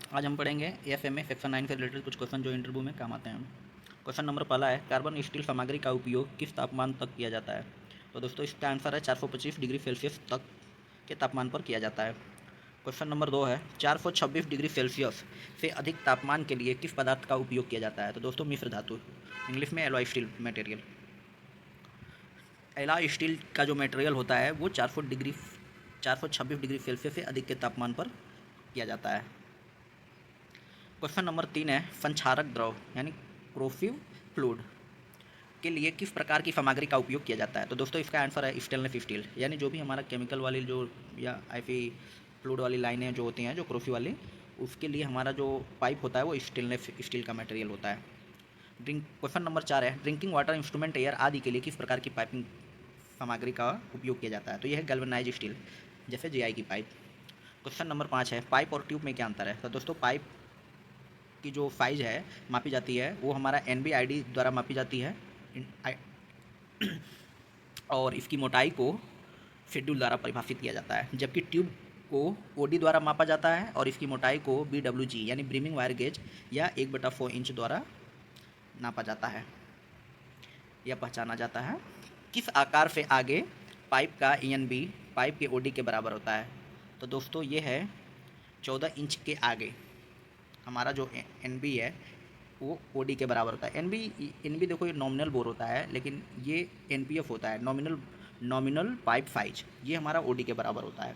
आज हम पढ़ेंगे एएफएम में सेक्शन 9 से रिलेटेड कुछ क्वेश्चन जो इंटरव्यू में काम आते हैं। क्वेश्चन नंबर पहला है, कार्बन स्टील सामग्री का उपयोग किस तापमान तक किया जाता है? तो दोस्तों इसका आंसर है 425 डिग्री सेल्सियस तक के तापमान पर किया जाता है। क्वेश्चन नंबर 2 है, 426 डिग्री सेल्सियस से अधिक तापमान के लिए किस पदार्थ का उपयोग किया जाता है? तो दोस्तों मिश्र धातु, इंग्लिश में alloy steel material. Alloy steel का जो मटेरियल होता है वो 426 डिग्री सेल्सियस से अधिक के तापमान पर किया जाता है। क्वेश्चन नंबर 3 है, संक्षारक द्रव यानी क्रोसिव फ्लूइड के लिए किस प्रकार की सामग्री का उपयोग किया जाता है? तो दोस्तों इसका आंसर है स्टेनलेस स्टील, यानी जो भी हमारा केमिकल वाली जो या ऐसी फ्लूइड वाली लाइनें जो होती हैं जो क्रोसिव वाली, उसके लिए हमारा जो पाइप होता है वो स्टेनलेस स्टील का मटेरियल होता है। क्वेश्चन नंबर 4 है, ड्रिंकिंग वाटर, इंस्ट्रूमेंट, एयर आदि के लिए किस प्रकार की पाइपिंग सामग्री का उपयोग किया जाता है? तो यह है गैल्वेनाइज्ड स्टील, जैसे जीआई की पाइप। क्वेश्चन नंबर 5 है, पाइप और ट्यूब में क्या अंतर है? तो दोस्तों पाइप की जो साइज़ है मापी जाती है वो हमारा NBID द्वारा मापी जाती है और इसकी मोटाई को शेड्यूल द्वारा परिभाषित किया जाता है, जबकि ट्यूब को OD द्वारा मापा जाता है और इसकी मोटाई को BWG यानी ब्रीमिंग वायर गेज या 1/4 इंच द्वारा नापा जाता है या पहचाना जाता है। किस आकार से आगे पाइप का ENB पाइप के OD के बराबर होता है? तो दोस्तों ये है 14 इंच के आगे हमारा जो NB है वो OD के बराबर होता है। NB देखो ये नॉमिनल बोर होता है, लेकिन ये NPF होता है, नॉमिनल पाइप साइज, ये हमारा OD के बराबर होता है।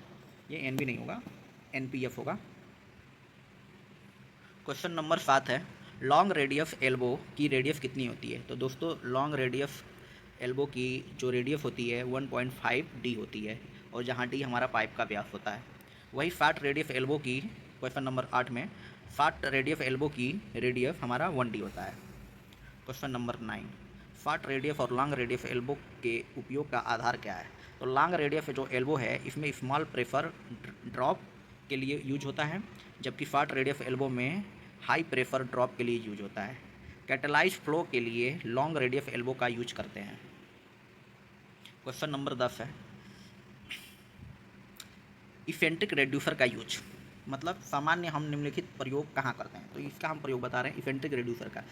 ये NB नहीं होगा, NPF होगा। क्वेश्चन नंबर 7 है, लॉन्ग रेडियस एल्बो की रेडियस कितनी होती है? तो दोस्तों लॉन्ग रेडियस एल्बो की जो रेडियस होती है 1.5D होती है, और जहाँ D हमारा पाइप का व्यास होता है। वही शॉर्ट रेडियस एल्बो की, क्वेश्चन नंबर 8 में शॉर्ट रेडियस एल्बो की रेडियस हमारा 1D होता है। क्वेश्चन नंबर 9, शॉर्ट रेडियस और लॉन्ग रेडियस एल्बो के उपयोग का आधार क्या है? तो लॉन्ग रेडियस जो एल्बो है इसमें स्मॉल प्रेशर ड्रॉप के लिए यूज होता है, जबकि शॉर्ट रेडियस एल्बो में हाई प्रेशर ड्रॉप के लिए यूज होता है। कैटेलाइज फ्लो के लिए लॉन्ग रेडियस एल्बो का यूज करते हैं। क्वेश्चन नंबर 10 है, इसेंट्रिक रेड्यूसर का यूज, मतलब सामान्य हम निम्नलिखित प्रयोग कहाँ करते हैं? तो इसका हम प्रयोग बता रहे हैं इसेंट्रिक रेड्यूसर का।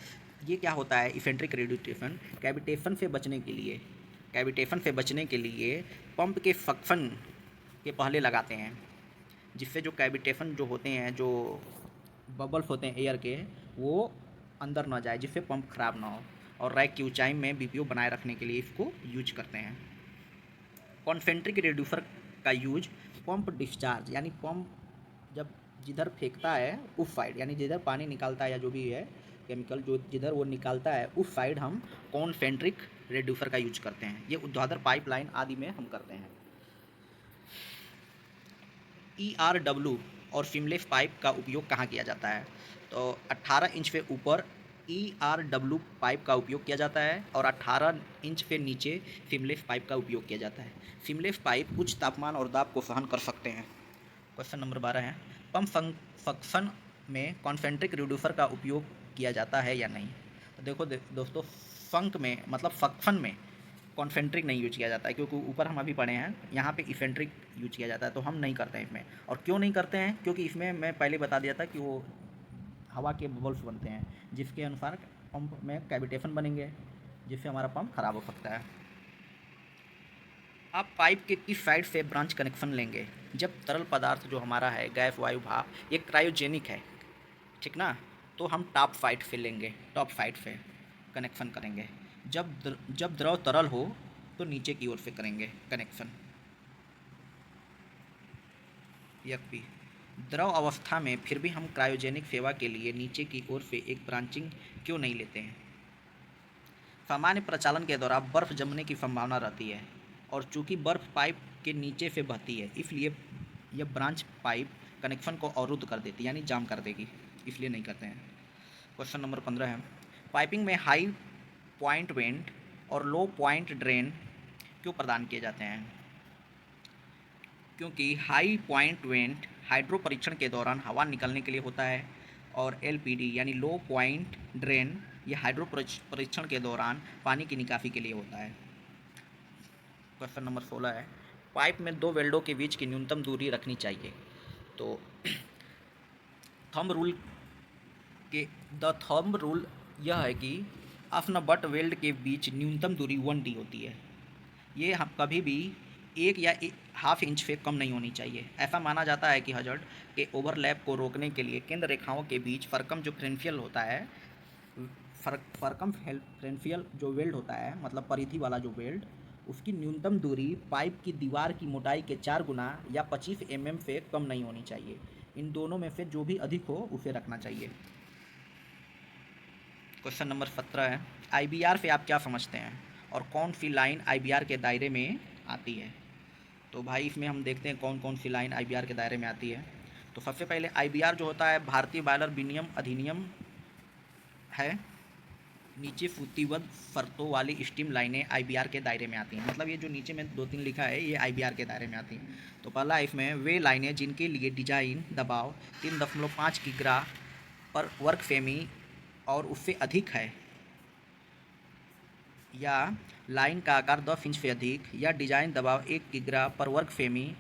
ये क्या होता है इसेंट्रिक रेड्यूसेशन? कैविटेशन से बचने के लिए पंप के सक्शन के पहले लगाते हैं, जिससे जो कैविटेशन जो होते हैं, जो बबल्स होते हैं एयर के, वो अंदर ना जाए, जिससे पंप खराब ना हो, और रैक की ऊंचाई में BPO बनाए रखने के लिए इसको यूज करते हैं। कॉन्सेंट्रिक रेड्यूसर का यूज पंप डिस्चार्ज, यानी पंप जब जिधर फेंकता है उस साइड, यानी जिधर पानी निकालता है या जो भी है केमिकल जो जिधर वो निकालता है उस साइड हम कॉन्सेंट्रिक रेड्यूसर का यूज करते हैं। ये ऊर्ध्वाधर पाइपलाइन आदि में हम करते हैं। ERW और सीमलेस पाइप का उपयोग कहाँ किया जाता है? तो 18 इंच से ऊपर ERW पाइप का उपयोग किया जाता है और 18 इंच से नीचे सीमलेस पाइप का उपयोग किया जाता है। सीमलेस पाइप उच्च तापमान और दाब को सहन कर सकते हैं। क्वेश्चन नंबर 12 है, पंप फंक्शन में कॉन्सेंट्रिक रिड्यूसर का उपयोग किया जाता है या नहीं? तो देखो दोस्तों, फंक में मतलब फंक्शन में कॉन्सेंट्रिक नहीं यूज किया जाता है, क्योंकि ऊपर हम अभी पढ़े हैं यहाँ पे इसेंट्रिक यूज किया जाता है, तो हम नहीं करते हैं इसमें। और क्यों नहीं करते हैं? क्योंकि इसमें मैं पहले बता दिया था कि वो हवा के बबल्स बनते हैं, जिसके अनुसार पंप में कैविटेशन बनेंगे, जिससे हमारा पंप खराब हो सकता है। आप पाइप के किस साइड से ब्रांच कनेक्शन लेंगे? जब तरल पदार्थ जो हमारा है, गैस, वायु, भाप, ये क्रायोजेनिक है, ठीक ना, तो हम टॉप साइड से लेंगे, टॉप साइड से कनेक्शन करेंगे। जब द्रव तरल हो तो नीचे की ओर से करेंगे कनेक्शन। यद्यपि द्रव अवस्था में फिर भी हम क्रायोजेनिक सेवा के लिए नीचे की ओर से एक ब्रांचिंग क्यों नहीं लेते हैं? सामान्य प्रचालन के दौरान बर्फ़ जमने की संभावना रहती है, और चूंकि बर्फ़ पाइप के नीचे से बहती है, इसलिए यह ब्रांच पाइप कनेक्शन को अवरुद्ध कर देती है, यानी जाम कर देगी, इसलिए नहीं करते हैं। क्वेश्चन नंबर 15 है, पाइपिंग में हाई पॉइंट वेंट और लो पॉइंट ड्रेन क्यों प्रदान किए जाते हैं? क्योंकि हाई पॉइंट वेंट हाइड्रो परीक्षण के दौरान हवा निकलने के लिए होता है, और LPD यानी लो पॉइंट ड्रेन ये हाइड्रो परीक्षण के दौरान पानी की निकासी के लिए होता है। क्वेश्चन नंबर 16 है, पाइप में दो वेल्डों के बीच की न्यूनतम दूरी रखनी चाहिए। तो थंब रूल के द थंब रूल यह है कि अफ्न बट वेल्ड के बीच न्यूनतम दूरी 1 डी होती है। ये हम कभी भी 1 या हाफ इंच से कम नहीं होनी चाहिए। ऐसा माना जाता है कि हजर्ड के ओवरलैप को रोकने के लिए केंद्र रेखाओं के बीच फर्कम जो फ्रेंशियल होता है, फर्कम फ्रेंशियल जो वेल्ड होता है, मतलब परिधि वाला जो वेल्ड, उसकी न्यूनतम दूरी पाइप की दीवार की मोटाई के 4 गुना या 25 mm से कम नहीं होनी चाहिए। इन दोनों में से जो भी अधिक हो उसे रखना चाहिए। क्वेश्चन नंबर 17 है, आईबीआर से आप क्या समझते हैं और कौन सी लाइन आईबीआर के दायरे में आती है? तो भाई इसमें हम देखते हैं कौन कौन सी लाइन आईबीआर के दायरे में आती है। तो सबसे पहले आईबीआर जो होता है भारतीय बायलर विनियम अधिनियम है। नीचे सूचीबद्ध शर्तों वाली स्टीम लाइनें आईबीआर के दायरे में आती हैं। मतलब ये जो नीचे में 2-3 लिखा है ये आईबीआर के दायरे में आती हैं। तो पहला इसमें वे लाइनें जिनके लिए डिजाइन दबाव 3.5 किग्रा पर वर्ग सेमी और उससे अधिक है, या लाइन का आकार 10 इंच से अधिक, या डिजाइन दबाव 1 किग्रा पर वर्ग सेमी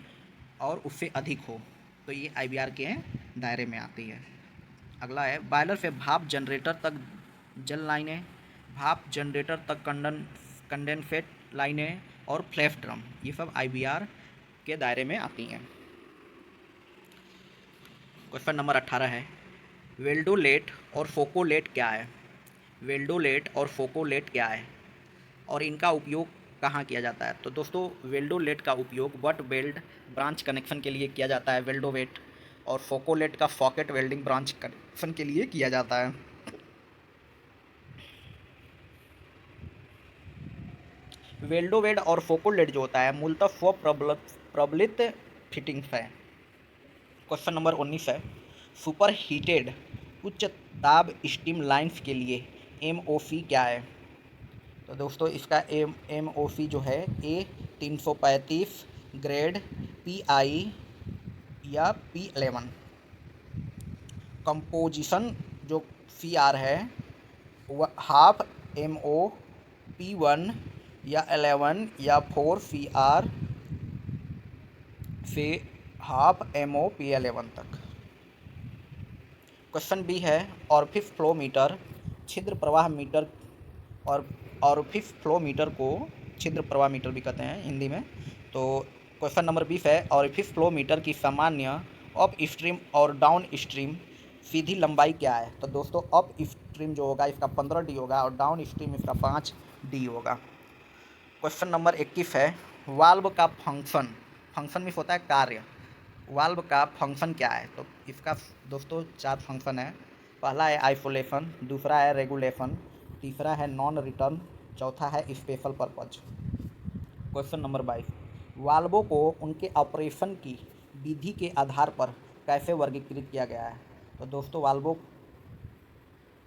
और उससे अधिक हो, तो ये आईबीआर के दायरे में आती है। अगला है बॉयलर से भाप जनरेटर तक जल लाइनें, भाप जनरेटर तक कंडेंसेट लाइनें और फ्लैश ड्रम, ये सब आईबीआर के दायरे में आती हैं। क्वेश्चन नंबर 18 है, वेल्डोलेट और फोकोलेट क्या है? वेल्डोलेट और फोकोलेट क्या है और इनका उपयोग कहाँ किया जाता है? तो दोस्तों वेल्डोलेट का उपयोग बट वेल्ड ब्रांच कनेक्शन के लिए किया जाता है वेल्डोवेट, और फोकोलेट का सॉकेट वेल्डिंग ब्रांच कनेक्शन के लिए किया जाता है। वेल्डोवेट और फोकोलेट जो होता है मूलतः प्रबलित फिटिंग्स है। क्वेश्चन नंबर 19 है, सुपर हीटेड उच्च दाब स्टीम लाइन्स के लिए एमओसी क्या है? तो दोस्तों इसका एमओसी जो है A335 ग्रेड PI या P11। कंपोजिशन जो CR है वह हाफ MO P1 या 11 या 4 CR से हाफ MO P11 तक। क्वेश्चन बी है, ऑरिफिस फ्लो मीटर छिद्र प्रवाह मीटर, और ऑरिफिस फ्लो मीटर को छिद्र प्रवाह मीटर भी कहते हैं हिंदी में। तो क्वेश्चन नंबर 20 है, ऑरिफिस फ्लो मीटर की सामान्य अप स्ट्रीम और डाउन स्ट्रीम सीधी लंबाई क्या है? तो दोस्तों अप स्ट्रीम जो होगा इसका 15D होगा और डाउन स्ट्रीम इसका 5D होगा। क्वेश्चन नंबर 21 है, वाल्व का फंक्शन में होता है कार्य, वाल्व का फंक्शन क्या है? तो इसका दोस्तों 4 फंक्शन है। पहला है आइसोलेशन, दूसरा है रेगुलेशन, तीसरा है नॉन रिटर्न, चौथा है स्पेशल पर्पज। क्वेश्चन नंबर 22, वाल्वों को उनके ऑपरेशन की विधि के आधार पर कैसे वर्गीकृत किया गया है? तो दोस्तों वाल्वों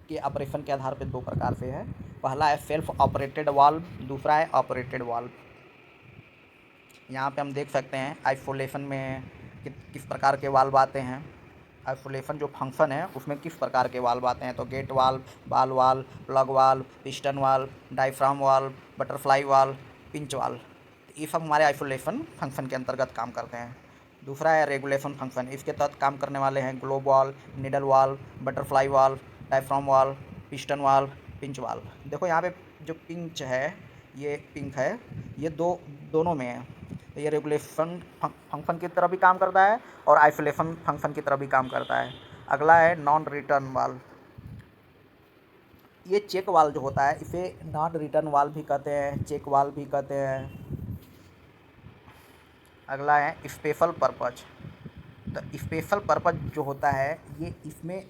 के ऑपरेशन के आधार पर 2 प्रकार से है। पहला है सेल्फ ऑपरेटेड वाल्व, दूसरा है ऑपरेटेड वाल्व। यहाँ पे हम देख सकते हैं आइसोलेशन में किस प्रकार के वाल्व आते हैं। आइसोलेशन जो फंक्शन है उसमें किस प्रकार के वाल्व आते हैं? तो गेट वाल्व, बाल valve, plug valve, piston valve, diaphragm valve, butterfly valve, pinch valve, ये सब हमारे आइसोलेशन फंक्शन के अंतर्गत काम करते हैं। दूसरा है रेगुलेशन फंक्शन, इसके तहत काम करने वाले हैं globe valve, needle valve, butterfly valve, diaphragm valve, piston valve, pinch valve. देखो यहाँ पे जो पिंच है, ये पिंक है, ये दोनों में है। तो ये रेगुलेशन फंक्शन की तरह भी काम करता है और आइसोलेशन फंक्शन की तरह भी काम करता है। अगला है नॉन रिटर्न वाल्व, ये चेक वाल्व जो होता है इसे नॉन रिटर्न वाल्व भी कहते हैं, चेक वाल्व भी कहते हैं। अगला है स्पेशल पर्पज, तो स्पेशल पर्पज जो होता है ये इसमें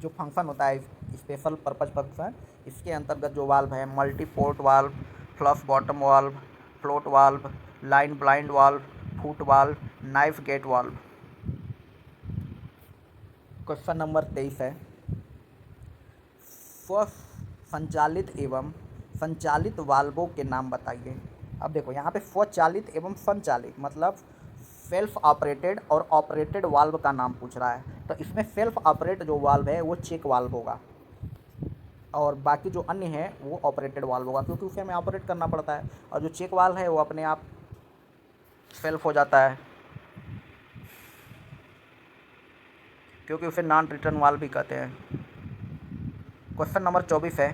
जो फंक्शन होता है स्पेशल पर्पज फंक्शन, इसके अंतर्गत जो वाल्व है multi port valve, flush bottom valve, float valve, line blind valve, foot valve, knife gate valve. Question number 23 है, स्व संचालित एवं संचालित वाल्वों के नाम बताइए। अब देखो यहाँ पे स्वचालित एवं संचालित मतलब सेल्फ ऑपरेटेड और ऑपरेटेड वाल्व का नाम पूछ रहा है। तो इसमें सेल्फ ऑपरेट जो वाल्व है वो चेक वाल्व होगा और बाकी जो अन्य है वो ऑपरेटेड वाल्व होगा, क्योंकि उसे हमें ऑपरेट करना पड़ता है। और जो चेक वाल्व है वो अपने आप सेल्फ हो जाता है। क्योंकि उसे नॉन रिटर्न वाल्व भी कहते हैं। क्वेश्चन नंबर 24 है,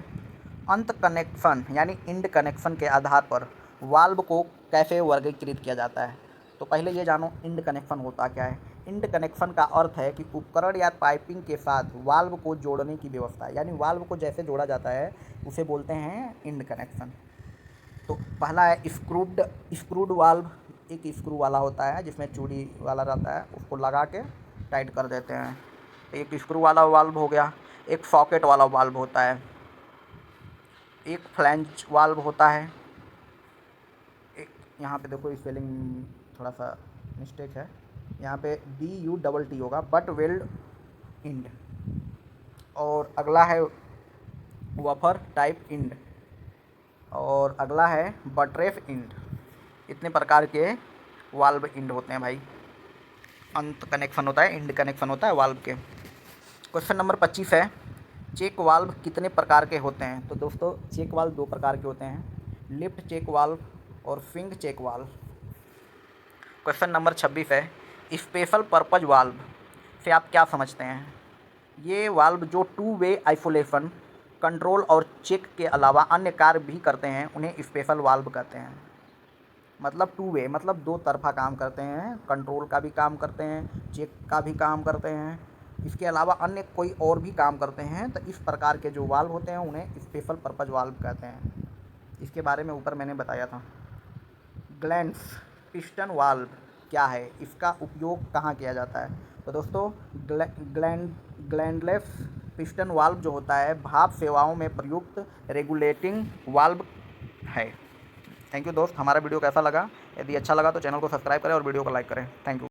अंत कनेक्शन यानी इंड कनेक्शन के आधार पर वाल्व को कैसे वर्गीकृत किया जाता है। तो पहले ये जानो इंड कनेक्शन होता क्या है। इंड कनेक्शन का अर्थ है कि उपकरण या पाइपिंग के साथ वाल्व को जोड़ने की व्यवस्था, यानी वाल्व को जैसे जोड़ा जाता है उसे बोलते हैं इंड कनेक्शन। तो पहला है स्क्रूड वाल्व। एक स्क्रू वाला होता है जिसमें चूड़ी वाला रहता है, उसको लगा के टाइट कर देते हैं। एक स्क्रू वाला वाल्व हो गया। एक सॉकेट वाला वाल्व होता है। एक फ्लैंज वाल्व होता है। एक यहाँ पे देखो स्पेलिंग थोड़ा सा मिस्टेक है, यहाँ पे BUTT होगा, बट वेल्ड इंड। और अगला है वफर टाइप इंड, और अगला है बटरेफ इंड। इतने प्रकार के वाल्व इंड होते हैं भाई। अंत कनेक्शन होता है, इंड कनेक्शन होता है वाल्व के। क्वेश्चन नंबर 25 है, चेक वाल्व कितने प्रकार के होते हैं। तो दोस्तों चेक वाल्व दो प्रकार के होते हैं, लिफ्ट चेक वाल्व और swing check valve. Question number 26 है, स्पेशल पर्पज वाल्व से आप क्या समझते हैं। ये वाल्व जो टू वे आइसोलेशन, कंट्रोल और चेक के अलावा अन्य कार्य भी करते हैं उन्हें स्पेशल वाल्व कहते हैं। मतलब टू वे मतलब दो तरफा काम करते हैं, कंट्रोल का भी काम करते हैं, चेक का भी काम करते हैं, इसके अलावा अन्य कोई और भी काम करते हैं। तो इस प्रकार के जो वाल्व होते हैं उन्हें स्पेशल पर्पज वाल्व कहते हैं। इसके बारे में ऊपर मैंने बताया था। ग्लैंड्स पिस्टन वाल्व क्या है, इसका उपयोग कहाँ किया जाता है। तो दोस्तों ग्लैंडलेस पिस्टन वाल्व जो होता है भाप सेवाओं में प्रयुक्त रेगुलेटिंग वाल्व है। थैंक यू दोस्त। हमारा वीडियो कैसा लगा, यदि अच्छा लगा तो चैनल को सब्सक्राइब करें और वीडियो को लाइक करें। Thank you.